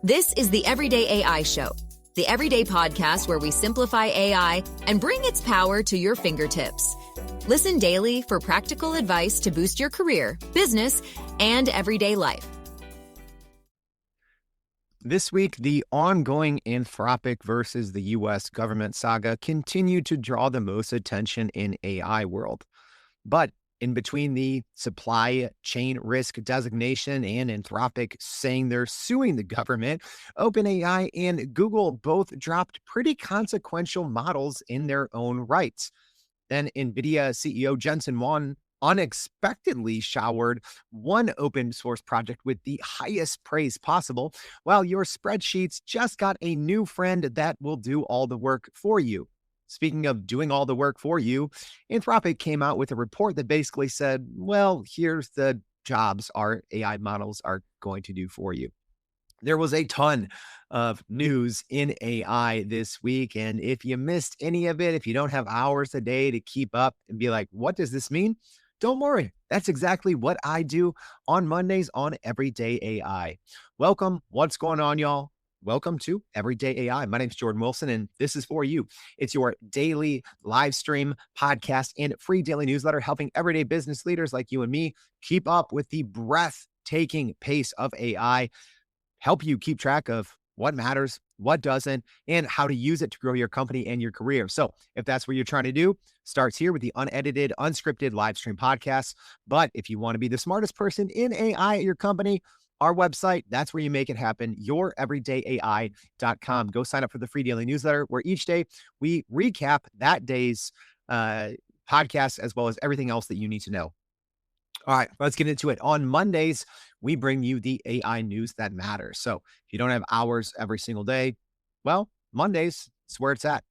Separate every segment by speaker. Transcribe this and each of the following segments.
Speaker 1: This is the Everyday AI Show, the everyday podcast where we simplify AI and bring its power to your fingertips. Listen daily for practical advice to boost your career, business, and everyday life.
Speaker 2: This week, the ongoing Anthropic versus the U.S. government saga continued to draw the most attention in AI world. But in between the supply chain risk designation and Anthropic saying they're suing the government, OpenAI and Google both dropped pretty consequential models in their own rights. Then NVIDIA CEO Jensen Huang unexpectedly showered one open source project with the highest praise possible, while your spreadsheets just got a new friend that will do all the work for you. Speaking of doing all the work for you, Anthropic came out with a report that basically said, well, here's the jobs our AI models are going to do for you. There was a ton of news in AI this week, and if you missed any of it, if you don't have hours a day to keep up and be like, what does this mean? Don't worry. That's exactly what I do on Mondays on Everyday AI. Welcome. What's going on, y'all? Welcome to Everyday AI. My name's Jordan Wilson, and this is for you. It's your daily live stream, podcast, and free daily newsletter helping everyday business leaders like you and me keep up with the breathtaking pace of AI, help you keep track of what matters, what doesn't, and how to use it to grow your company and your career. So if that's what you're trying to do, starts here with the unedited, unscripted live stream podcast. But if you want to be the smartest person in AI at your company, our website, that's where you make it happen, youreverydayai.com. Go sign up for the free daily newsletter where each day we recap that day's podcast as well as everything else that you need to know. All right, let's get into it. On Mondays, we bring you the AI news that matters. So if you don't have hours every single day, well, Mondays is where it's at.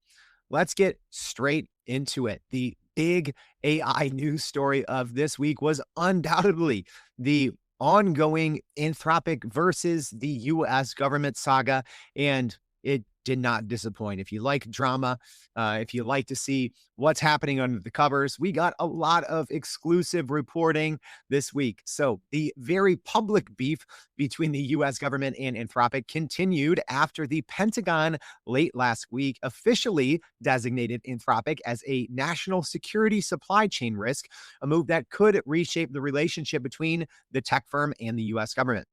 Speaker 2: Let's get straight into it. The big AI news story of this week was undoubtedly the ongoing Anthropic versus the U.S. government saga, and it did not disappoint. If you like drama, if you like to see what's happening under the covers, we got a lot of exclusive reporting this week. So the very public beef between the U.S. government and Anthropic continued after the Pentagon late last week officially designated Anthropic as a national security supply chain risk, a move that could reshape the relationship between the tech firm and the U.S. government.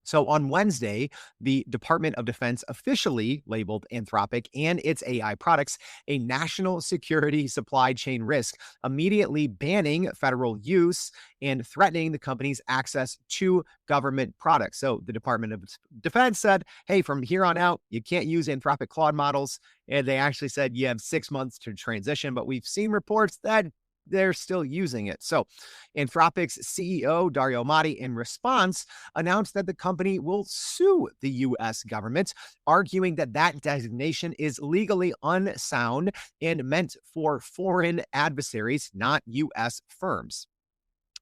Speaker 2: So on Wednesday, the Department of Defense officially labeled Anthropic and its AI products a national security supply chain risk, immediately banning federal use and threatening the company's access to government products. So the Department of Defense said, hey, from here on out, you can't use Anthropic Claude models. And they actually said you have 6 months to transition, but we've seen reports that they're still using it. So Anthropic's CEO, Dario Amati, in response, announced that the company will sue the U.S. government, arguing that that designation is legally unsound and meant for foreign adversaries, not U.S. firms.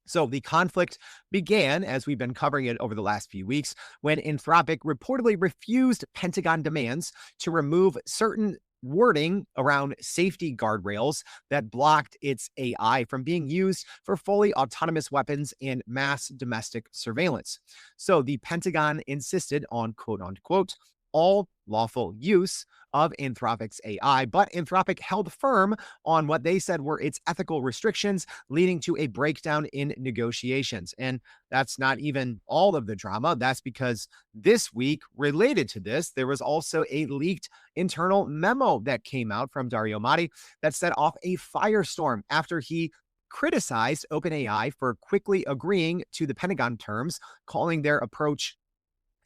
Speaker 2: So the conflict began, as we've been covering it over the last few weeks, when Anthropic reportedly refused Pentagon demands to remove certain wording around safety guardrails that blocked its AI from being used for fully autonomous weapons and mass domestic surveillance. So the Pentagon insisted on, quote unquote, all lawful use of Anthropic's AI, but Anthropic held firm on what they said were its ethical restrictions, leading to a breakdown in negotiations. And that's not even all of the drama. That's because this week, related to this, there was also a leaked internal memo that came out from Dario Amati that set off a firestorm after he criticized OpenAI for quickly agreeing to the Pentagon terms, calling their approach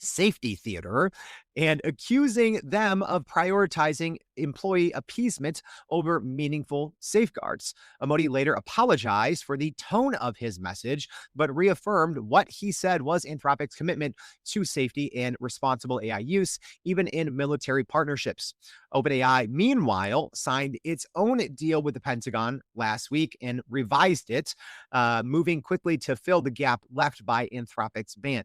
Speaker 2: safety theater, and accusing them of prioritizing employee appeasement over meaningful safeguards. Amati later apologized for the tone of his message, but reaffirmed what he said was Anthropic's commitment to safety and responsible AI use, even in military partnerships. OpenAI, meanwhile, signed its own deal with the Pentagon last week and revised it, moving quickly to fill the gap left by Anthropic's ban.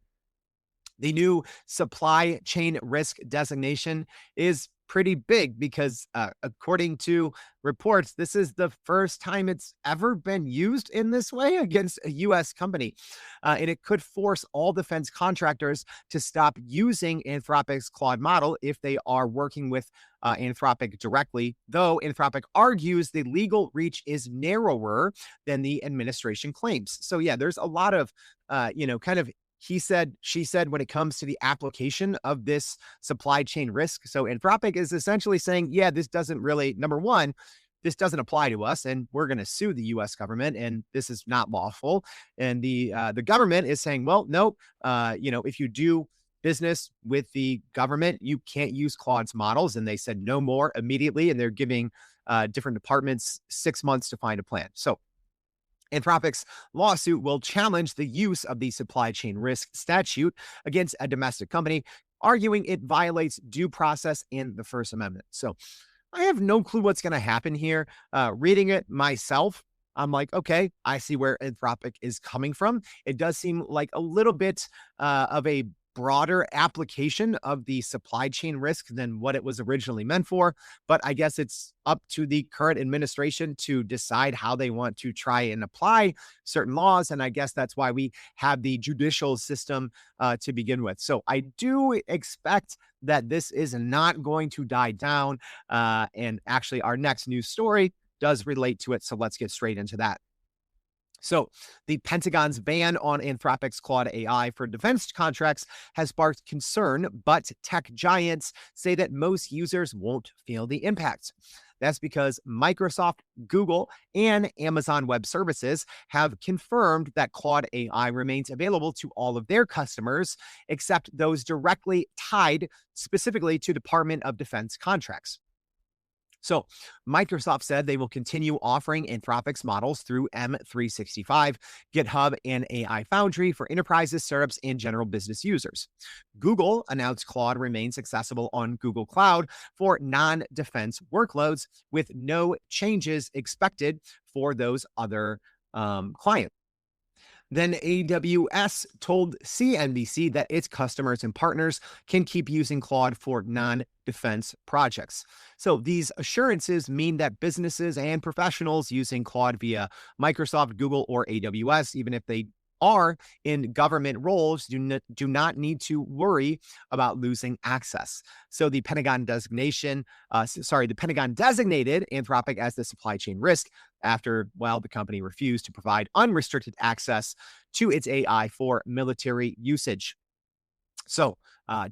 Speaker 2: The new supply chain risk designation is pretty big because according to reports, this is the first time it's ever been used in this way against a U.S. company. And it could force all defense contractors to stop using Anthropic's Claude model if they are working with Anthropic directly, though Anthropic argues the legal reach is narrower than the administration claims. So yeah, there's a lot of, kind of he said, she said when it comes to the application of this supply chain risk. So Anthropic is essentially saying, yeah, this doesn't really, number one, this doesn't apply to us, and we're going to sue the U.S. government, and this is not lawful. And the government is saying, well, no, if you do business with the government, you can't use Claude's models. And they said no more immediately, and they're giving different departments 6 months to find a plan. So Anthropic's lawsuit will challenge the use of the supply chain risk statute against a domestic company, arguing it violates due process and the First Amendment. So I have no clue what's going to happen here. Reading it myself, I'm like, okay, I see where Anthropic is coming from. It does seem like a little bit of a broader application of the supply chain risk than what it was originally meant for. But I guess it's up to the current administration to decide how they want to try and apply certain laws. And I guess that's why we have the judicial system to begin with. So I do expect that this is not going to die down. And actually, our next news story does relate to it. So let's get straight into that. So the Pentagon's ban on Anthropic's Claude AI for defense contracts has sparked concern, but tech giants say that most users won't feel the impact. That's because Microsoft, Google, and Amazon Web Services have confirmed that Claude AI remains available to all of their customers, except those directly tied specifically to Department of Defense contracts. So Microsoft said they will continue offering Anthropic's models through M365, GitHub, and AI Foundry for enterprises, startups, and general business users. Google announced Claude remains accessible on Google Cloud for non-defense workloads, with no changes expected for those other clients. Then AWS told CNBC that its customers and partners can keep using Claude for non-defense projects. So these assurances mean that businesses and professionals using Claude via Microsoft, Google, or AWS, even if they are in government roles, do not need to worry about losing access. So the Pentagon designated Anthropic as the supply chain risk after, the company refused to provide unrestricted access to its AI for military usage. So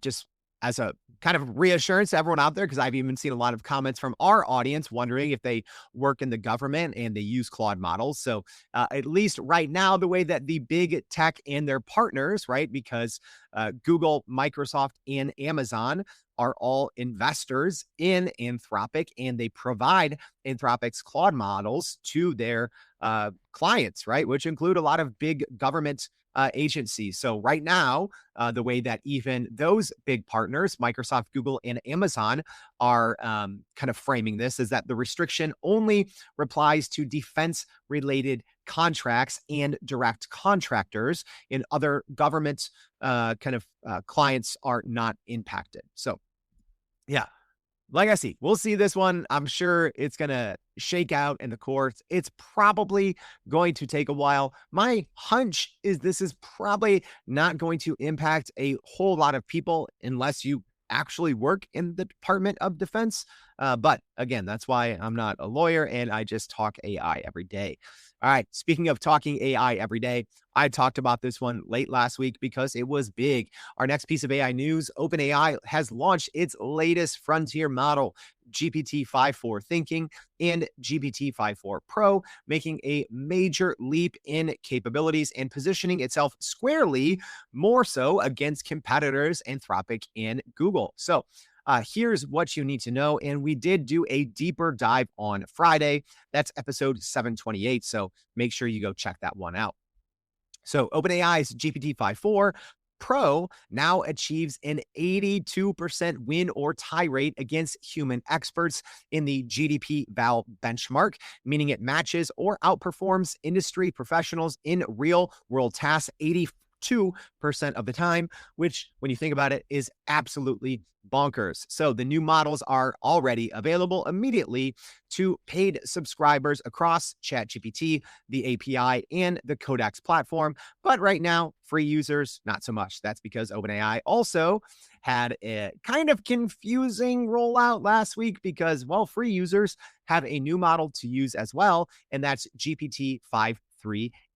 Speaker 2: just as a kind of reassurance to everyone out there, because I've even seen a lot of comments from our audience wondering if they work in the government and they use Claude models. So at least right now, the way that the big tech and their partners, right, because Google, Microsoft, and Amazon are all investors in Anthropic, and they provide Anthropic's Claude models to their clients, right, which include a lot of big government agencies. So right now, the way that even those big partners, Microsoft, Google, and Amazon, are kind of framing this is that the restriction only applies to defense-related contracts and direct contractors, and other government clients are not impacted. So yeah, like I see, we'll see this one. I'm sure it's going to shake out in the courts. It's probably going to take a while. My hunch is this is probably not going to impact a whole lot of people unless you actually work in the Department of Defense. But again, that's why I'm not a lawyer and I just talk AI every day. All right. Speaking of talking AI every day, I talked about this one late last week because it was big. Our next piece of AI news, OpenAI has launched its latest frontier model, GPT-5.4 Thinking and GPT-5.4 Pro, making a major leap in capabilities and positioning itself squarely more so against competitors Anthropic and Google. So here's what you need to know. And we did do a deeper dive on Friday. That's episode 728. So make sure you go check that one out. So OpenAI's GPT-5.4 Pro now achieves an 82% win or tie rate against human experts in the GDP-Val benchmark, meaning it matches or outperforms industry professionals in real-world tasks 2% of the time, which, when you think about it, is absolutely bonkers. So the new models are already available immediately to paid subscribers across ChatGPT, the API, and the Codex platform. But right now, free users, not so much. That's because OpenAI also had a kind of confusing rollout last week because, well, free users have a new model to use as well, and that's GPT-5.4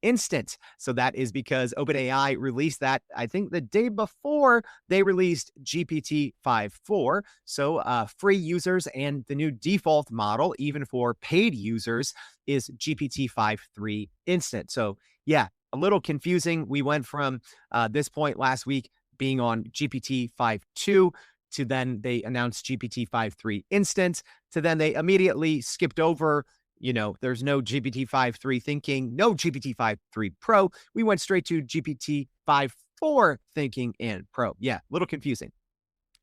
Speaker 2: Instant. So that is because OpenAI released that, I think, the day before they released GPT-5.4. So free users, and the new default model, even for paid users, is GPT-5.4 Instant. So yeah, a little confusing. We went from this point last week being on GPT-5.2 to then they announced GPT-5.4 Instant, to then they immediately skipped over, there's no GPT-5.3 thinking, no GPT-5.3 Pro. We went straight to GPT-5.4 thinking and Pro. Yeah, a little confusing.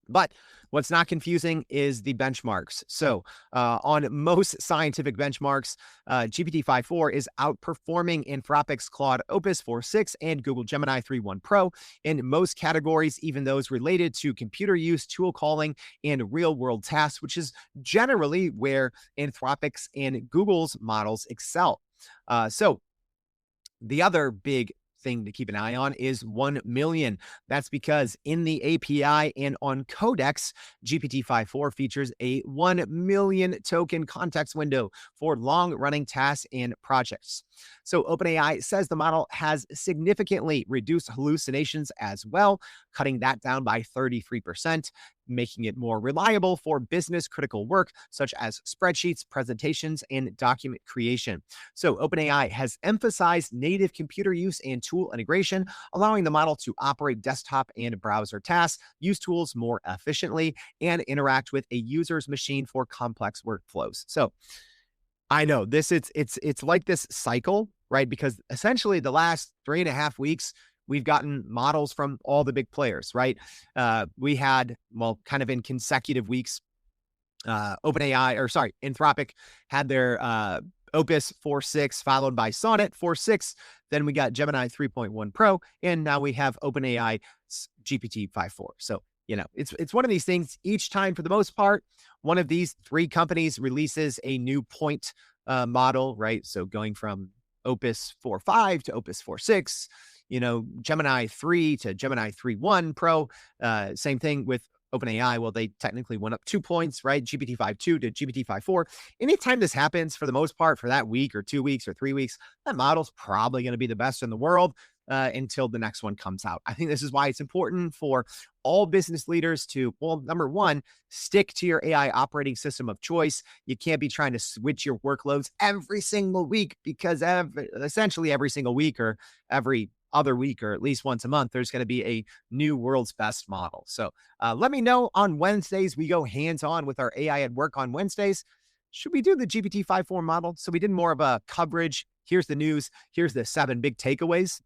Speaker 2: But what's not confusing is the benchmarks. So on most scientific benchmarks, GPT-5.4 is outperforming Anthropic's Claude Opus 4.6 and Google Gemini 3.1 Pro in most categories, even those related to computer use, tool calling, and real-world tasks, which is generally where Anthropic's and Google's models excel. So the other big thing to keep an eye on is 1 million. That's because in the API and on Codex, GPT-5.4 features a 1 million token context window for long-running tasks and projects. So OpenAI says the model has significantly reduced hallucinations as well, cutting that down by 33%, making it more reliable for business-critical work such as spreadsheets, presentations, and document creation. So OpenAI has emphasized native computer use and tool integration, allowing the model to operate desktop and browser tasks, use tools more efficiently, and interact with a user's machine for complex workflows. So I know it's like this cycle, right? Because essentially the last 3.5 weeks, we've gotten models from all the big players, right? We had, well, kind of in consecutive weeks, Anthropic had their Opus 4.6 followed by Sonnet 4.6. Then we got Gemini 3.1 Pro, and now we have OpenAI GPT-5.4. So, it's one of these things. Each time, for the most part, one of these three companies releases a new point model, right? So going from Opus 4.5 to Opus 4.6, Gemini 3 to Gemini 3.1 Pro. Same thing with OpenAI. Well, they technically went up 2 points, right? GPT-5.2 to GPT-5.4. Anytime this happens, for the most part, for that week or 2 weeks or 3 weeks, that model's probably going to be the best in the world until the next one comes out. I think this is why it's important for all business leaders to, well, number one, stick to your AI operating system of choice. You can't be trying to switch your workloads every single week, because essentially every single week or every other week, or at least once a month, there's going to be a new world's best model. So let me know on Wednesdays. We go hands-on with our AI at work on Wednesdays. Should we do the GPT-5.4 model? So we did more of a coverage. Here's the news. Here's the 7 big takeaways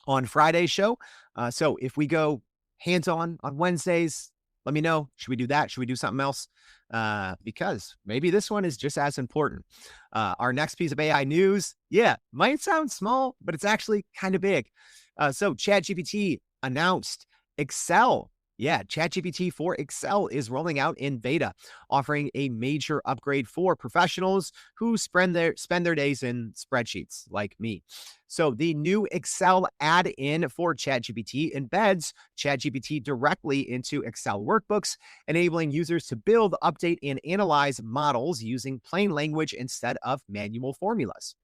Speaker 2: on Friday's show. So if we go hands-on on Wednesdays, let me know. Should we do that? Should we do something else? Because maybe this one is just as important. Our next piece of AI news, might sound small, but it's actually kind of big. So ChatGPT announced Excel. ChatGPT for Excel is rolling out in beta, offering a major upgrade for professionals who spend their days in spreadsheets like me. So the new Excel add-in for ChatGPT embeds ChatGPT directly into Excel workbooks, enabling users to build, update, and analyze models using plain language instead of manual formulas.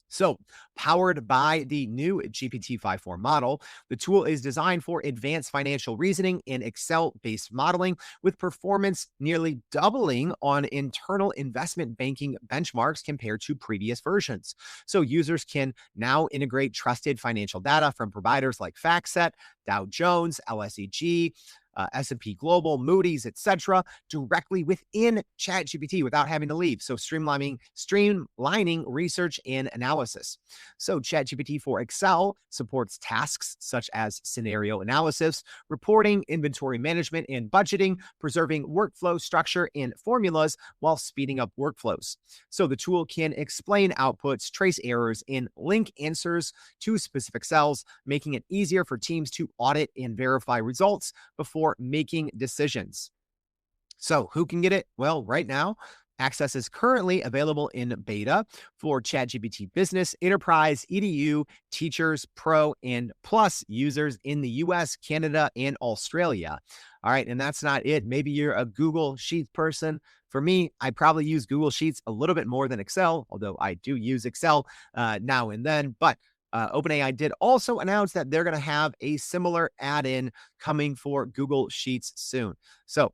Speaker 2: So, powered by the new GPT-5.4 model, the tool is designed for advanced financial reasoning and Excel-based modeling, with performance nearly doubling on internal investment banking benchmarks compared to previous versions. So, users can now integrate trusted financial data from providers like FactSet, Dow Jones, LSEG, S&P Global, Moody's, etc., directly within ChatGPT without having to leave. So streamlining research and analysis. So ChatGPT for Excel supports tasks such as scenario analysis, reporting, inventory management, and budgeting, preserving workflow structure and formulas while speeding up workflows. So the tool can explain outputs, trace errors, and link answers to specific cells, making it easier for teams to audit and verify results before making decisions. So who can get it? Well, right now, access is currently available in beta for ChatGPT Business, Enterprise, EDU, Teachers, Pro, and Plus users in the US, Canada, and Australia. All right, and that's not it. Maybe you're a Google Sheets person. For me, I probably use Google Sheets a little bit more than Excel, although I do use Excel now and then. But OpenAI did also announce that they're going to have a similar add-in coming for Google Sheets soon. So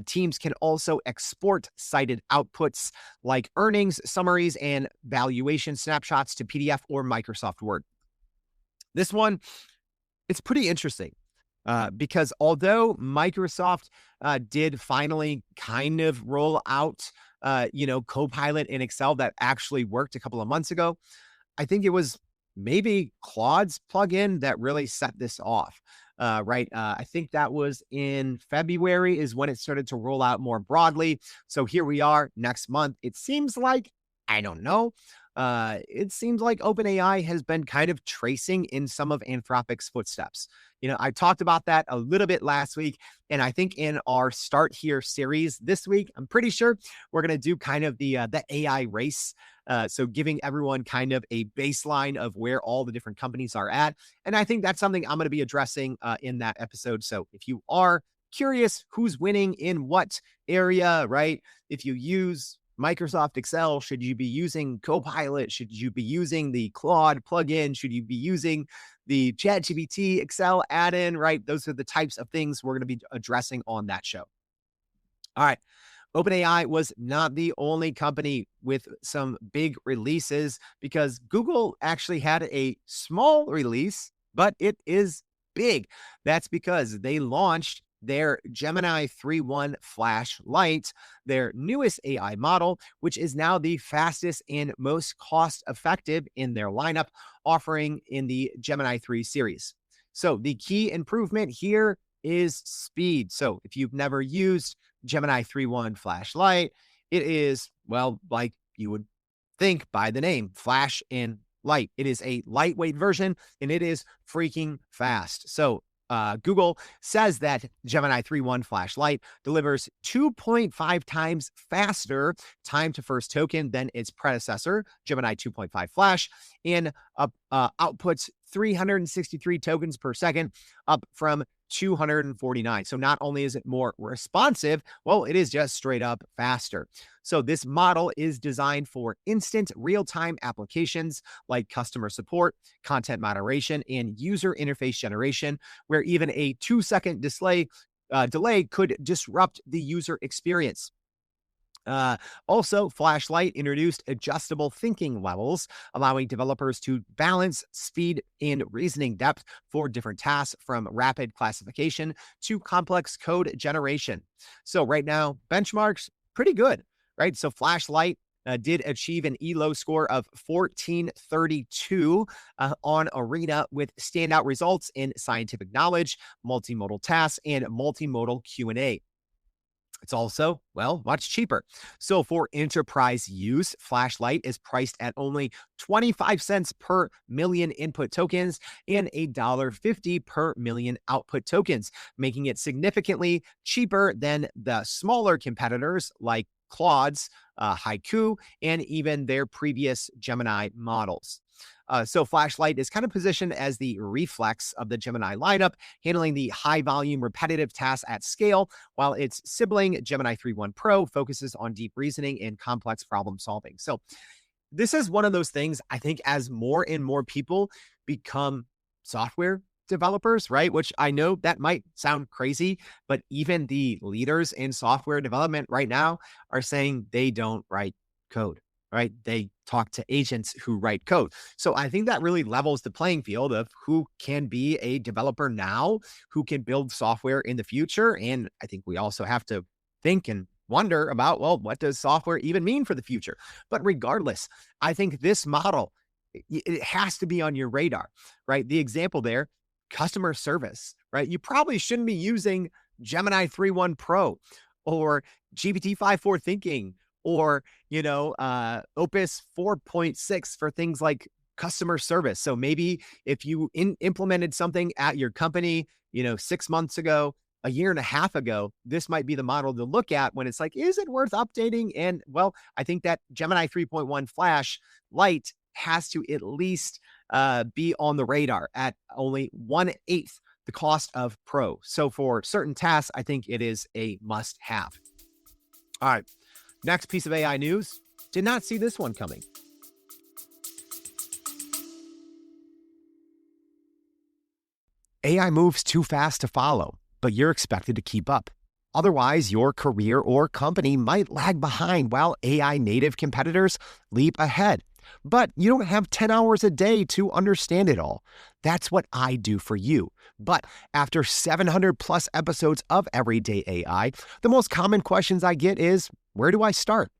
Speaker 2: teams can also export cited outputs like earnings, summaries, and valuation snapshots to PDF or Microsoft Word. This one, it's pretty interesting because although Microsoft did finally kind of roll out, Copilot in Excel that actually worked a couple of months ago, I think it was maybe Claude's plugin that really set this off. Right. I think that was in February is when it started to roll out more broadly. So here we are next month. It seems like, I don't know. It seems like OpenAI has been kind of tracing in some of Anthropic's footsteps. I talked about that a little bit last week, and I think in our Start Here series this week, I'm pretty sure we're going to do kind of the AI race. So giving everyone kind of a baseline of where all the different companies are at. And I think that's something I'm going to be addressing in that episode. So if you are curious who's winning in what area, right? If you use Microsoft Excel, should you be using Copilot? Should you be using the Claude plugin? Should you be using the ChatGPT Excel add-in, right? Those are the types of things we're going to be addressing on that show. All right. OpenAI was not the only company with some big releases because Google actually had a small release, but it is big. That's because they launched their Gemini 3.1 Flash Lite, their newest AI model, which is now the fastest and most cost-effective in their lineup, offering in the Gemini 3 series. So the key improvement here is speed. So if you've never used Gemini 3.1 Flash Lite, it is, well, like you would think by the name, Flash and Light. It is a lightweight version, and it is freaking fast. So Google says that Gemini 3.1 Flash Lite delivers 2.5 times faster time to first token than its predecessor, Gemini 2.5 Flash, and outputs 363 tokens per second, up from 249. So not only is it more responsive, well, it is just straight up faster. So this model is designed for instant real-time applications like customer support, content moderation, and user interface generation, where even a 2-second delay could disrupt the user experience. Also, Flash Lite introduced adjustable thinking levels, allowing developers to balance speed and reasoning depth for different tasks, from rapid classification to complex code generation. So right now, benchmarks, pretty good, right? So Flash Lite did achieve an ELO score of 1432 on Arena, with standout results in scientific knowledge, multimodal tasks, and multimodal Q&A. It's also, well, much cheaper. So for enterprise use, Flash Lite is priced at only 25 cents per million input tokens and $1.50 per million output tokens, making it significantly cheaper than the smaller competitors like Claude's, Haiku, and even their previous Gemini models. So Flash Lite is kind of positioned as the reflex of the Gemini lineup, handling the high volume repetitive tasks at scale, while its sibling Gemini 3.1 Pro focuses on deep reasoning and complex problem solving. So this is one of those things, I think, as more and more people become software developers, right? Which I know that might sound crazy, but even the leaders in software development right now are saying they don't write code. right? They talk to agents who write code. So I think that really levels the playing field of who can be a developer now, who can build software in the future. And I think we also have to think and wonder about, well, what does software even mean for the future? But regardless, I think this model, it has to be on your radar, right? The example there, customer service, right? You probably shouldn't be using Gemini 3.1 Pro or GPT-5.4 thinking or, Opus 4.6 for things like customer service. So maybe if you implemented something at your company, 6 months ago, a year and a half ago, this might be the model to look at when it's like, is it worth updating? And well, I think that Gemini 3.1 Flash Lite has to at least be on the radar at only 1/8 the cost of Pro. So for certain tasks, I think it is a must have. All right. Next piece of AI news. Did not see this one coming. AI moves too fast to follow, but you're expected to keep up. Otherwise, your career or company might lag behind while AI native competitors leap ahead. But you don't have 10 hours a day to understand it all. That's what I do for you. But after 700 plus episodes of Everyday AI, the most common questions I get is, where do I start?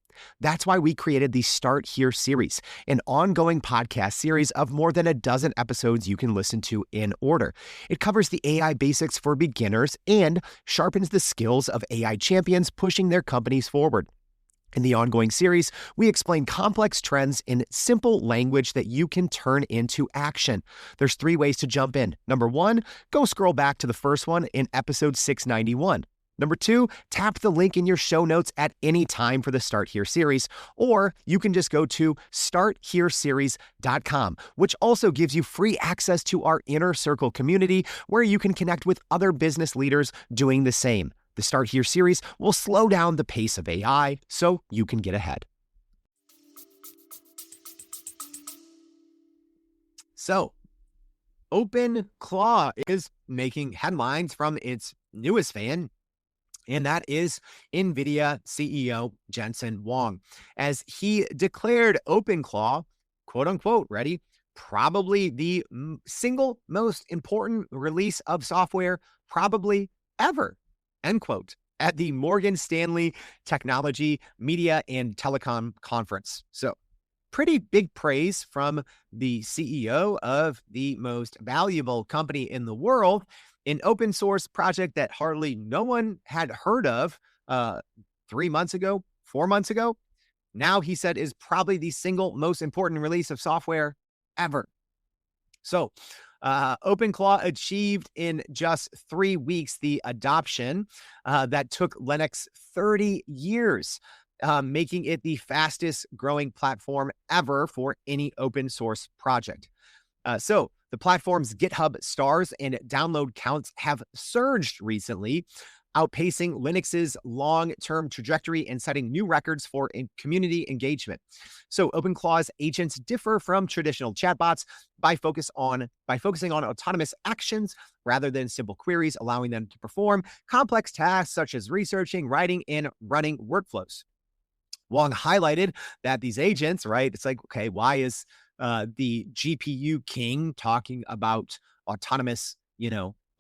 Speaker 2: That's why we created the Start Here series, an ongoing podcast series of more than a dozen episodes you can listen to in order. It covers the AI basics for beginners and sharpens the skills of AI champions pushing their companies forward. In the ongoing series, we explain complex trends in simple language that you can turn into action. There's 3 ways to jump in. Number 1, go scroll back to the first one in episode 691. Number 2, tap the link in your show notes at any time for the Start Here series, or you can just go to starthereseries.com, which also gives you free access to our Inner Circle community where you can connect with other business leaders doing the same. The Start Here series will slow down the pace of AI so you can get ahead. So, OpenClaw is making headlines from its newest fan, and that is NVIDIA CEO Jensen Huang, as he declared OpenClaw, quote unquote, ready, probably the single most important release of software probably ever, end quote, at the Morgan Stanley Technology, Media, and Telecom Conference. So pretty big praise from the CEO of the most valuable company in the world, an open source project that hardly no one had heard of 3 months ago, 4 months ago. Now he said is probably the single most important release of software ever. So OpenClaw achieved in just 3 weeks the adoption that took Linux 30 years, making it the fastest growing platform ever for any open source project. So the platform's GitHub stars and download counts have surged recently, outpacing Linux's long-term trajectory and setting new records for community engagement. So OpenClaw's agents differ from traditional chatbots by focusing on autonomous actions rather than simple queries, allowing them to perform complex tasks such as researching, writing, and running workflows. Huang highlighted that these agents, right, it's like, okay, why is the GPU king talking about autonomous,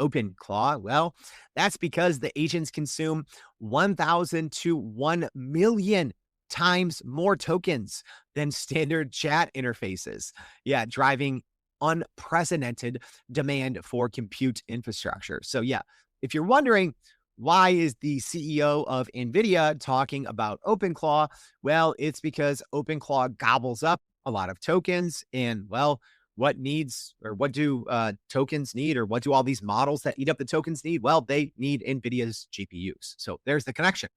Speaker 2: OpenClaw? Well, that's because the agents consume 1,000 to 1 million times more tokens than standard chat interfaces. Yeah, driving unprecedented demand for compute infrastructure. So yeah, if you're wondering, why is the CEO of NVIDIA talking about OpenClaw? Well, it's because OpenClaw gobbles up a lot of tokens, and well, what do tokens need, or what do all these models that eat up the tokens need? Well, they need NVIDIA's GPUs. So there's the connection.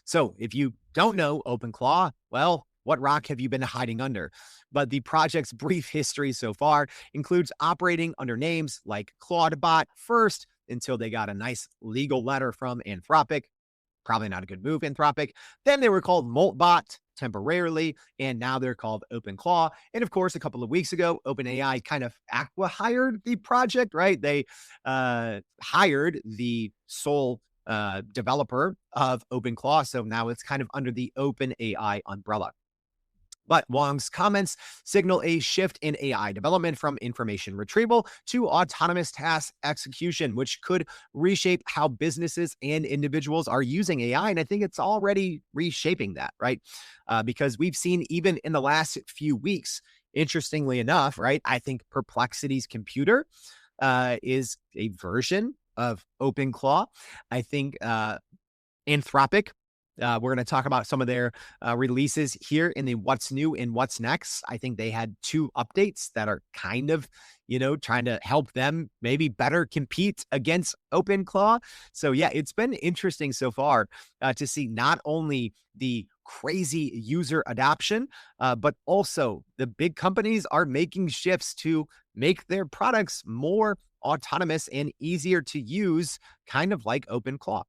Speaker 2: So if you don't know OpenClaw, well, what rock have you been hiding under? But the project's brief history so far includes operating under names like Claude first until they got a nice legal letter from Anthropic. Probably not a good move, Anthropic. Then they were called Moltbot temporarily, and now they're called OpenClaw. And of course, a couple of weeks ago, OpenAI kind of hired the project, right? They hired the sole developer of OpenClaw. So now it's kind of under the OpenAI umbrella. But Huang's comments signal a shift in AI development from information retrieval to autonomous task execution, which could reshape how businesses and individuals are using AI. And I think it's already reshaping that, right? Because we've seen even in the last few weeks, interestingly enough, right? I think Perplexity's computer is a version of OpenClaw. I think Anthropic. We're going to talk about some of their releases here in the what's new and what's next. I think they had 2 updates that are kind of, trying to help them maybe better compete against OpenClaw. So yeah, it's been interesting so far to see not only the crazy user adoption, but also the big companies are making shifts to make their products more autonomous and easier to use, kind of like OpenClaw.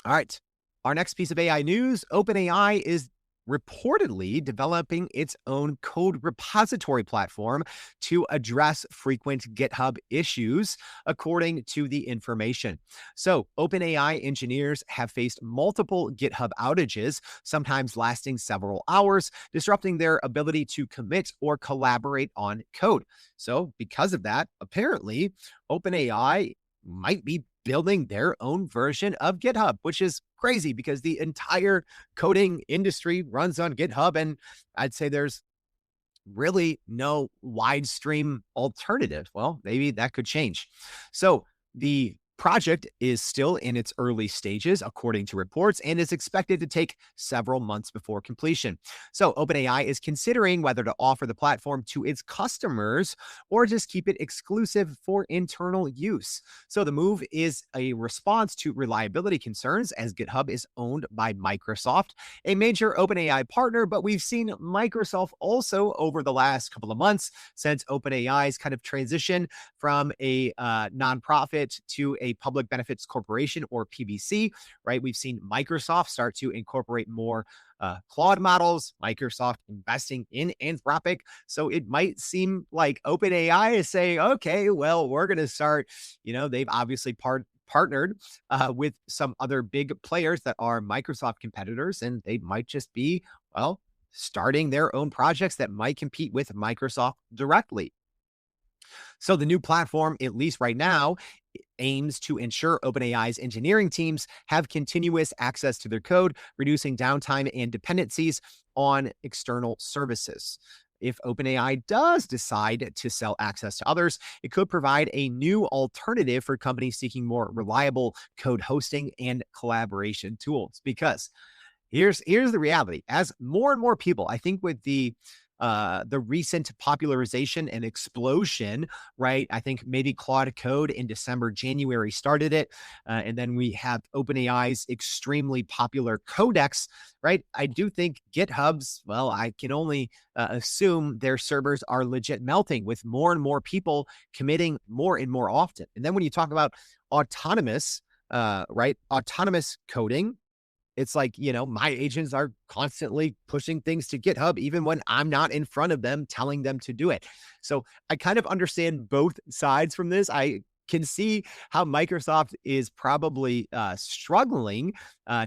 Speaker 2: All right. Our next piece of AI news, OpenAI is reportedly developing its own code repository platform to address frequent GitHub issues, according to the information. So, OpenAI engineers have faced multiple GitHub outages, sometimes lasting several hours, disrupting their ability to commit or collaborate on code. So, because of that, apparently, OpenAI might be building their own version of GitHub, which is crazy because the entire coding industry runs on GitHub. And I'd say there's really no wide stream alternative. Well, maybe that could change. So the project is still in its early stages, according to reports, and is expected to take several months before completion. So OpenAI is considering whether to offer the platform to its customers or just keep it exclusive for internal use. So the move is a response to reliability concerns, as GitHub is owned by Microsoft, a major OpenAI partner, but we've seen Microsoft also over the last couple of months since OpenAI's kind of transition from a nonprofit to a public benefits corporation, or PBC, right? We've seen Microsoft start to incorporate more Claude models, Microsoft investing in Anthropic. So it might seem like OpenAI is saying, okay, well, we're going to start, they've obviously partnered with some other big players that are Microsoft competitors, and they might just be, well, starting their own projects that might compete with Microsoft directly. So the new platform, at least right now, aims to ensure OpenAI's engineering teams have continuous access to their code, reducing downtime and dependencies on external services. If OpenAI does decide to sell access to others, it could provide a new alternative for companies seeking more reliable code hosting and collaboration tools. Because here's the reality: as more and more people, I think, with the recent popularization and explosion, right? I think maybe Claude Code in December, January started it. And then we have OpenAI's extremely popular Codex, right? I do think GitHub's, well, I can only assume their servers are legit melting with more and more people committing more and more often. And then when you talk about autonomous, right? Autonomous coding, it's like, my agents are constantly pushing things to GitHub, even when I'm not in front of them telling them to do it. So I kind of understand both sides from this. I can see how Microsoft is probably struggling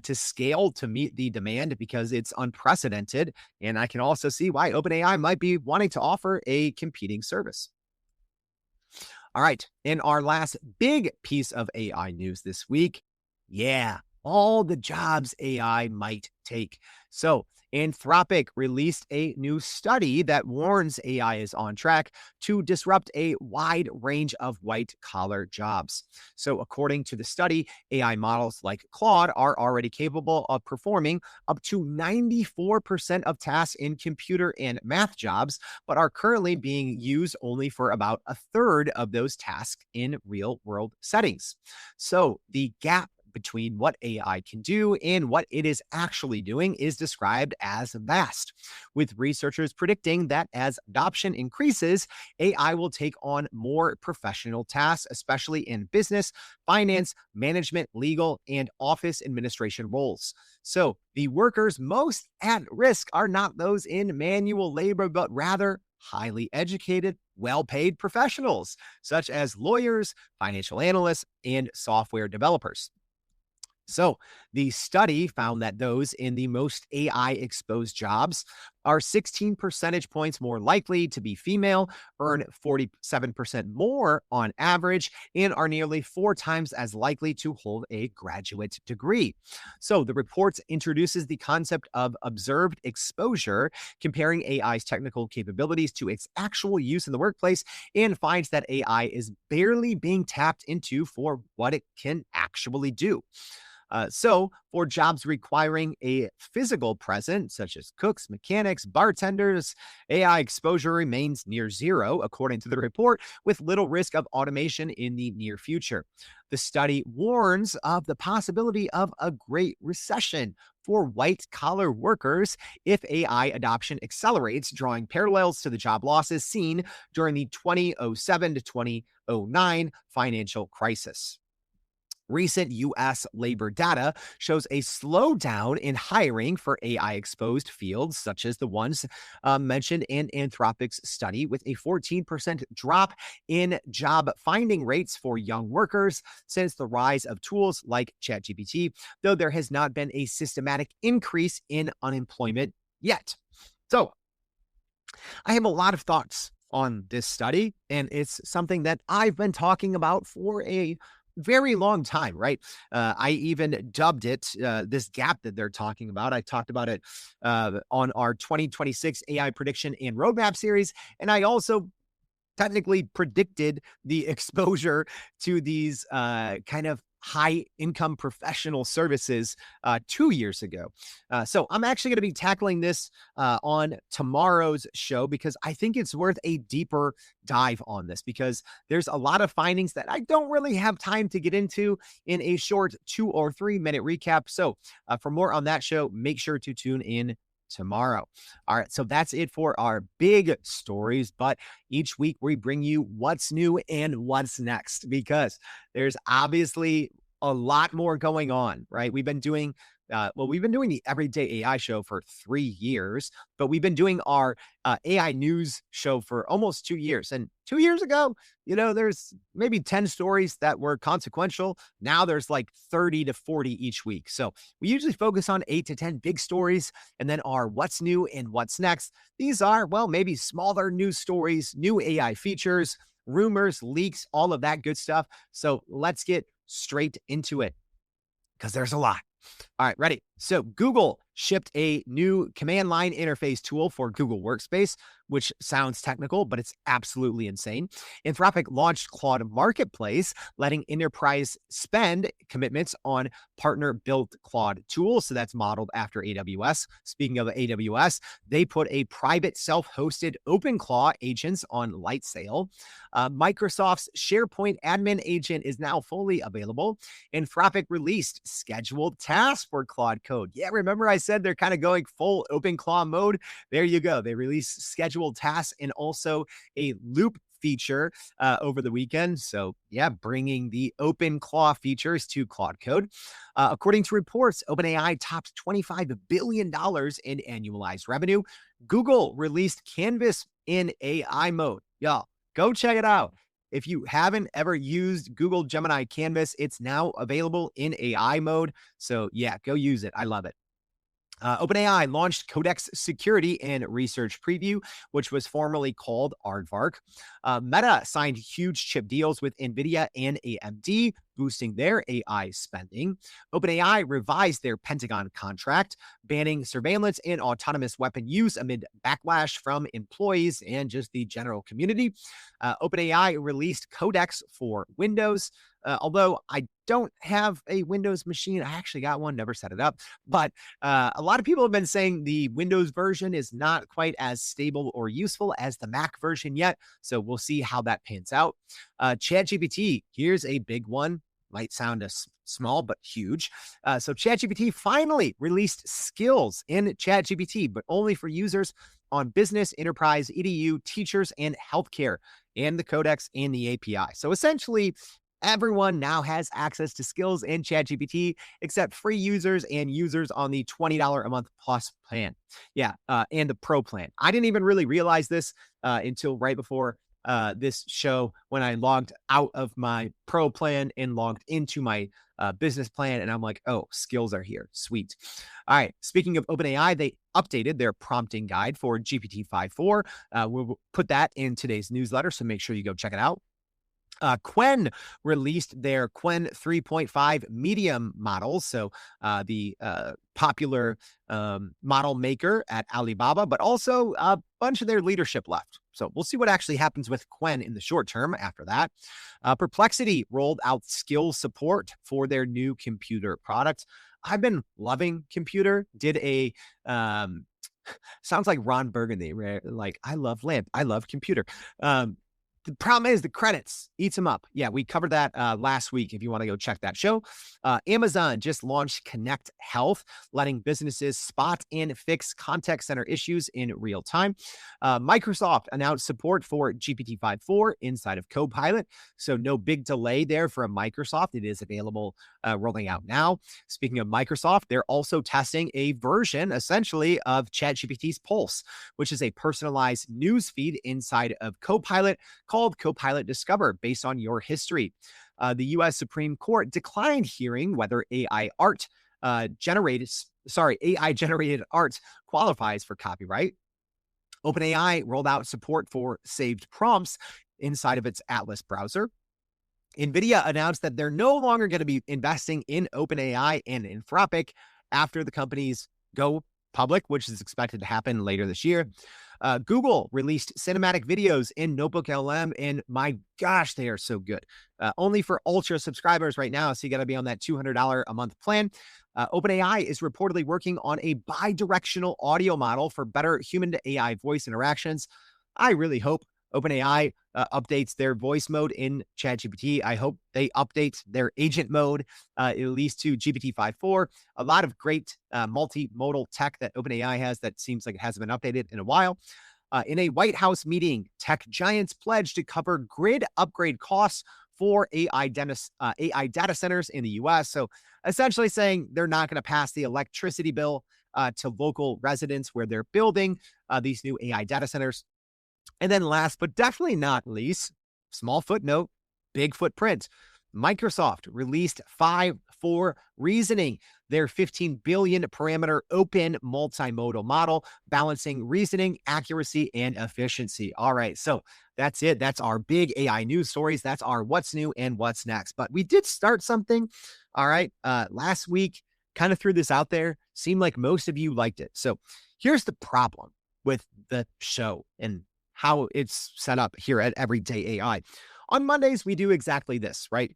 Speaker 2: to scale to meet the demand because it's unprecedented. And I can also see why OpenAI might be wanting to offer a competing service. All right. In our last big piece of AI news this week, all the jobs AI might take. So Anthropic released a new study that warns AI is on track to disrupt a wide range of white-collar jobs. So according to the study, AI models like Claude are already capable of performing up to 94% of tasks in computer and math jobs, but are currently being used only for about a third of those tasks in real-world settings. So the gap between what AI can do and what it is actually doing is described as vast, with researchers predicting that as adoption increases, AI will take on more professional tasks, especially in business, finance, management, legal, and office administration roles. So the workers most at risk are not those in manual labor, but rather highly educated, well-paid professionals, such as lawyers, financial analysts, and software developers. So the study found that those in the most AI exposed jobs are 16 percentage points more likely to be female, earn 47% more on average, and are nearly 4 times as likely to hold a graduate degree. So the report introduces the concept of observed exposure, comparing AI's technical capabilities to its actual use in the workplace, and finds that AI is barely being tapped into for what it can actually do. So, for jobs requiring a physical presence, such as cooks, mechanics, bartenders, AI exposure remains near zero, according to the report, with little risk of automation in the near future. The study warns of the possibility of a great recession for white collar workers if AI adoption accelerates, drawing parallels to the job losses seen during the 2007 to 2009 financial crisis. Recent U.S. labor data shows a slowdown in hiring for AI exposed fields, such as the ones mentioned in Anthropic's study, with a 14% drop in job finding rates for young workers since the rise of tools like ChatGPT, though there has not been a systematic increase in unemployment yet. So, I have a lot of thoughts on this study, and it's something that I've been talking about for a very long time, right? I even dubbed it this gap that they're talking about. I talked about it on our 2026 AI prediction and roadmap series. And I also technically predicted the exposure to these kind of high income professional services 2 years ago. So I'm actually going to be tackling this on tomorrow's show because I think it's worth a deeper dive on this because there's a lot of findings that I don't really have time to get into in a short 2 or 3 minute recap. So for more on that show, make sure to tune in tomorrow. All right, so that's it for our big stories, but each week we bring you what's new and what's next because there's obviously a lot more going on, right? We've been doing the Everyday AI show for 3 years, but we've been doing our AI news show for almost 2 years. And 2 years ago, there's maybe 10 stories that were consequential. Now there's like 30 to 40 each week. So we usually focus on 8 to 10 big stories and then our what's new and what's next. These are, well, maybe smaller news stories, new AI features, rumors, leaks, all of that good stuff. So let's get straight into it because there's a lot. All right, ready? So Google shipped a new command line interface tool for Google Workspace, which sounds technical, but it's absolutely insane. Anthropic launched Claude Marketplace, letting enterprise spend commitments on partner-built Claude tools. So that's modeled after AWS. Speaking of AWS, they put a private self-hosted OpenClaw agents on light sale. Microsoft's SharePoint admin agent is now fully available. Anthropic released scheduled tasks for Claude Code. Yeah, remember I said they're kind of going full OpenClaw mode? There you go. They released scheduled tasks and also a loop feature over the weekend. So yeah, bringing the OpenClaw features to Claude Code. According to reports, OpenAI topped $25 billion in annualized revenue. Google released Canvas in AI mode. Y'all, go check it out. If you haven't ever used Google Gemini Canvas, it's now available in AI mode. So yeah, go use it. I love it. OpenAI launched Codex Security and Research Preview, which was formerly called Aardvark. Meta signed huge chip deals with NVIDIA and AMD, boosting their AI spending. OpenAI revised their Pentagon contract, banning surveillance and autonomous weapon use amid backlash from employees and just the general community. OpenAI released Codex for Windows. Although I don't have a Windows machine, I actually got one, never set it up. But a lot of people have been saying the Windows version is not quite as stable or useful as the Mac version yet. So we'll see how that pans out. ChatGPT, here's a big one. Might sound small, but huge. So ChatGPT finally released skills in ChatGPT, but only for users on business, enterprise, EDU, teachers, and healthcare, and the codex and the API. So essentially, everyone now has access to skills in ChatGPT, except free users and users on the $20 a month plus plan. Yeah, and the pro plan. I didn't even really realize this until right before this show when I logged out of my pro plan and logged into my business plan. And I'm like, oh, skills are here. Sweet. All right. Speaking of OpenAI, they updated their prompting guide for GPT-5.4. We'll put that in today's newsletter, so make sure you go check it out. Qwen released their Qwen 3.5 medium models. So the popular model maker at Alibaba, but also a bunch of their leadership left. So we'll see what actually happens with Qwen in the short term after that. Perplexity rolled out skill support for their new computer product. I've been loving computer. Did a sounds like Ron Burgundy, right? Like, I love lamp, I love computer. The problem is the credits eats them up. Yeah, we covered that last week if you want to go check that show. Amazon just launched Connect Health, letting businesses spot and fix contact center issues in real time. Microsoft announced support for GPT-5.4 inside of Copilot. So no big delay there for Microsoft. It is available rolling out now. Speaking of Microsoft, they're also testing a version essentially of ChatGPT's Pulse, which is a personalized news feed inside of Copilot called Copilot Discover based on your history. The U.S. Supreme Court declined hearing whether AI generated art qualifies for copyright. OpenAI rolled out support for saved prompts inside of its Atlas browser. NVIDIA announced that they're no longer going to be investing in OpenAI and Anthropic after the companies go public, which is expected to happen later this year. Google released cinematic videos in NotebookLM, and my gosh, they are so good. Only for Ultra subscribers right now, so you got to be on that $200 a month plan. OpenAI is reportedly working on a bi-directional audio model for better human-to-AI voice interactions. I really hope OpenAI updates their voice mode in ChatGPT. I hope they update their agent mode, at least to GPT-5.4. A lot of great multimodal tech that OpenAI has that seems like it hasn't been updated in a while. In a White House meeting, tech giants pledged to cover grid upgrade costs for AI data centers in the U.S. So essentially saying they're not going to pass the electricity bill to local residents where they're building these new AI data centers. And then last, but definitely not least, small footnote, big footprint. Microsoft released 5.4 Reasoning, their 15 billion parameter open multimodal model, balancing reasoning, accuracy, and efficiency. All right, so that's it. That's our big AI news stories. That's our what's new and what's next. But we did start something, all right, last week, kind of threw this out there. Seemed like most of you liked it. So here's the problem with the show and how it's set up here at Everyday AI. On Mondays, we do exactly this, right?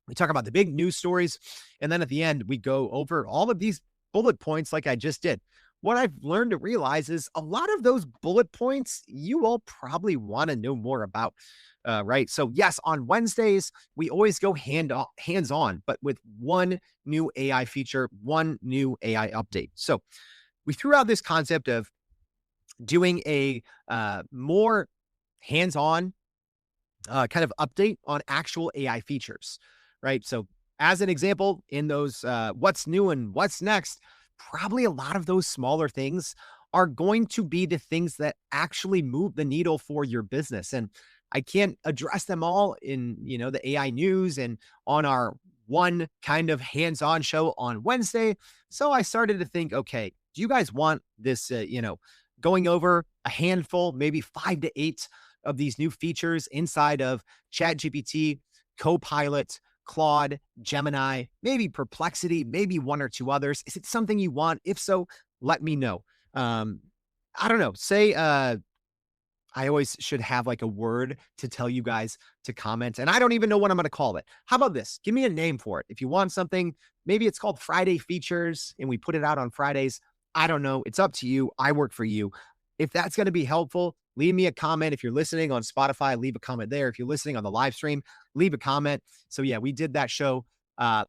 Speaker 2: We talk about the big news stories, and then at the end, we go over all of these bullet points like I just did. What I've learned to realize is a lot of those bullet points you all probably want to know more about, right? So yes, on Wednesdays, we always go hands-on, but with one new AI feature, one new AI update. So we threw out this concept of doing a more hands-on kind of update on actual AI features, right? So as an example, in those what's new and what's next, probably a lot of those smaller things are going to be the things that actually move the needle for your business. And I can't address them all in, the AI news and on our one kind of hands-on show on Wednesday. So I started to think, okay, do you guys want this, going over a handful, maybe 5 to 8 of these new features inside of ChatGPT, Copilot, Claude, Gemini, maybe Perplexity, maybe one or two others. Is it something you want? If so, let me know. I don't know. Say, I always should have like a word to tell you guys to comment, and I don't even know what I'm going to call it. How about this? Give me a name for it. If you want something, maybe it's called Friday Features and we put it out on Fridays. I don't know. It's up to you. I work for you. If that's going to be helpful, leave me a comment. If you're listening on Spotify, leave a comment there. If you're listening on the live stream, leave a comment. So yeah, we did that show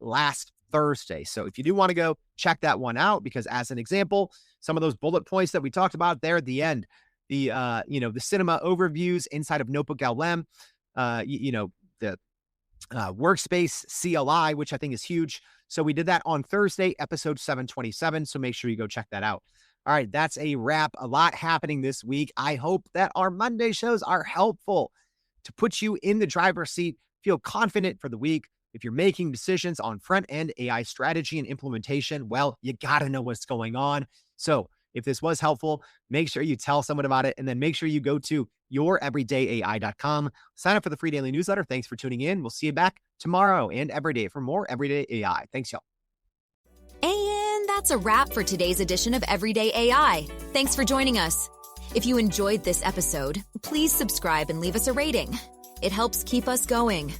Speaker 2: last Thursday. So if you do want to go check that one out, because as an example, some of those bullet points that we talked about there at the end, the cinema overviews inside of NotebookLM, the workspace CLI, which I think is huge. So we did that on Thursday, episode 727. So make sure you go check that out. All right, that's a wrap. A lot happening this week. I hope that our Monday shows are helpful to put you in the driver's seat, feel confident for the week. If you're making decisions on front-end AI strategy and implementation, well, you got to know what's going on. So if this was helpful, make sure you tell someone about it, and then make sure you go to youreverydayai.com. Sign up for the free daily newsletter. Thanks for tuning in. We'll see you back tomorrow and every day for more Everyday AI. Thanks, y'all.
Speaker 1: And that's a wrap for today's edition of Everyday AI. Thanks for joining us. If you enjoyed this episode, please subscribe and leave us a rating. It helps keep us going.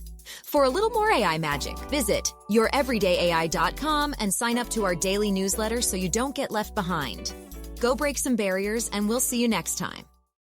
Speaker 1: For a little more AI magic, visit youreverydayai.com and sign up to our daily newsletter so you don't get left behind. Go break some barriers, and we'll see you next time.